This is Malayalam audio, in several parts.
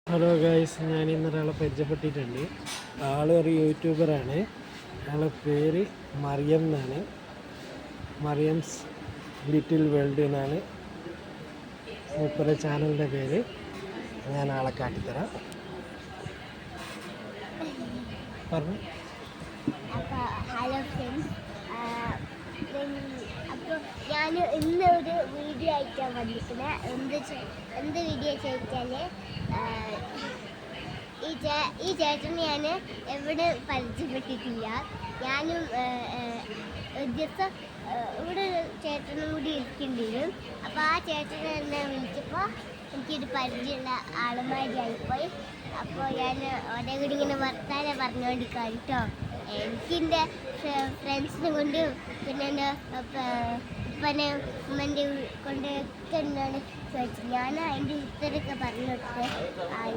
ഹലോ ഗൈസ്, ഞാൻ ഇന്നൊരാളെ പരിചയപ്പെട്ടിട്ടുണ്ട്. ആളൊരു യൂട്യൂബറാണ്. അയാളുടെ പേര് മറിയം എന്നാണ്. മറിയംസ് ലിറ്റിൽ വേൾഡ് എന്നാണ് മൂപ്പര ചാനലിൻ്റെ പേര്. ഞാൻ ആളെ കാട്ടിത്തരാം. പറഞ്ഞു. ഹലോ ഫ്രണ്ട്സ്, അപ്പോൾ ഞാൻ ഇന്ന് ഒരു വീഡിയോ ആയിട്ടാണ് വന്നിരിക്കുന്നത്. എന്ത് വീഡിയോ ചോദിച്ചാൽ, ഈ ചേട്ടനെ ഞാൻ എവിടെ പരിചയപ്പെട്ടിട്ടില്ല. ഞാനും ദിവസം ഇവിടെ ഒരു ചേട്ടനും കൂടി ഇരിക്കേണ്ടിവരും. അപ്പോൾ ആ ചേട്ടനെ എന്നെ വിളിച്ചപ്പോൾ എനിക്കൊരു പരിചയമുള്ള ആളുമാരിയായിപ്പോയി. അപ്പോൾ ഞാൻ ഓരോ കൂടി ഇങ്ങനെ വർത്താനം പറഞ്ഞുകൊണ്ടിരിക്കാം കേട്ടോ. എനിക്കെൻ്റെ ഫ്രണ്ട്സിനെ കൊണ്ട് പിന്നെ എൻ്റെ ഉപ്പനെ ഉമ്മൻ്റെ കൊണ്ട് ഒക്കെ എന്നോട് ചോദിച്ചു. ഞാൻ അതിൻ്റെ ഉത്തരമൊക്കെ പറഞ്ഞു കൊടുത്ത്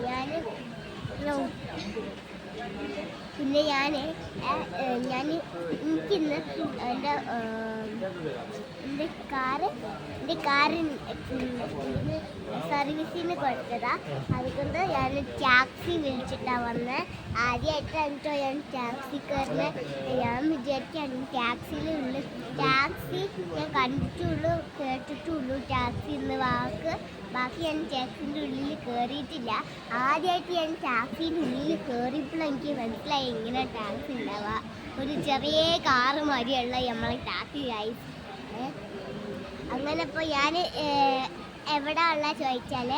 ഞാൻ പിന്നെ എനിക്കിന്ന് എൻ്റെ കാറ് സർവീസിന് കൊടുത്തതാ. അതുകൊണ്ട് ഞാൻ ടാക്സി വിളിച്ചിട്ടാണ് വന്നത്. ആദ്യമായിട്ടാണ് കേട്ടോ ഞാൻ ടാക്സി കയറുന്നത്. ഞാൻ വിചാരിക്കുകയാണ് ടാക്സി ഞാൻ കണ്ടിട്ടുള്ളൂ, കേട്ടിട്ടുള്ളൂ ടാക്സി എന്ന വാക്ക്. ബാക്കി ഞാൻ ടാക്സിൻ്റെ ഉള്ളിൽ കയറിയിട്ടില്ല. ആദ്യമായിട്ട് ഞാൻ ടാക്സിൻ്റെ ഉള്ളിൽ കയറിയപ്പോൾ എനിക്ക് മനസ്സിലായി എങ്ങനെ ടാക്സി ഉണ്ടാവുക. ഒരു ചെറിയ കാറ് മാതിരിയുള്ള നമ്മളെ ടാക്സി ആയി. അങ്ങനെ ഇപ്പോൾ ഞാൻ എവിടെ ഉള്ള ചോദിച്ചാൽ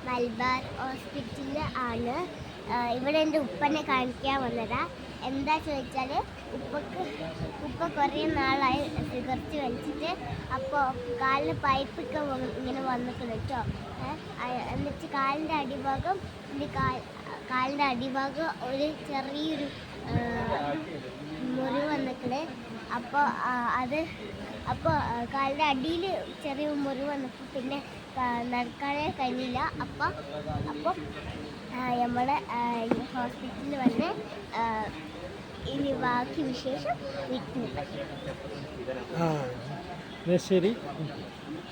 മലബാർ ഹോസ്പിറ്റലിൽ ആണ്. ഇവിടെ എൻ്റെ ഉപ്പനെ കാണിക്കാൻ വന്നതാ. എന്താ ചോദിച്ചാൽ, ഉപ്പ കുറേ നാളായി സിഗരറ്റ് വലിച്ചിട്ട്. അപ്പോൾ കാലിന് പൈപ്പൊക്കെ ഇങ്ങനെ വന്നിട്ടുണ്ട് കേട്ടോ. എന്നിട്ട് കാലിൻ്റെ അടിഭാഗം ഒരു ചെറിയൊരു മുറിവ് വന്നിട്ടുണ്ട്. അപ്പോൾ കാലിൻ്റെ അടിയിൽ ചെറിയ മുറിവ് വന്നപ്പോൾ പിന്നെ നടക്കാനേ കഴിഞ്ഞില്ല. അപ്പോൾ നമ്മൾ ഹോസ്പിറ്റലിൽ വന്ന് ഇനി ബാക്കി വിശേഷം വീട്ടിൽ. ശരി.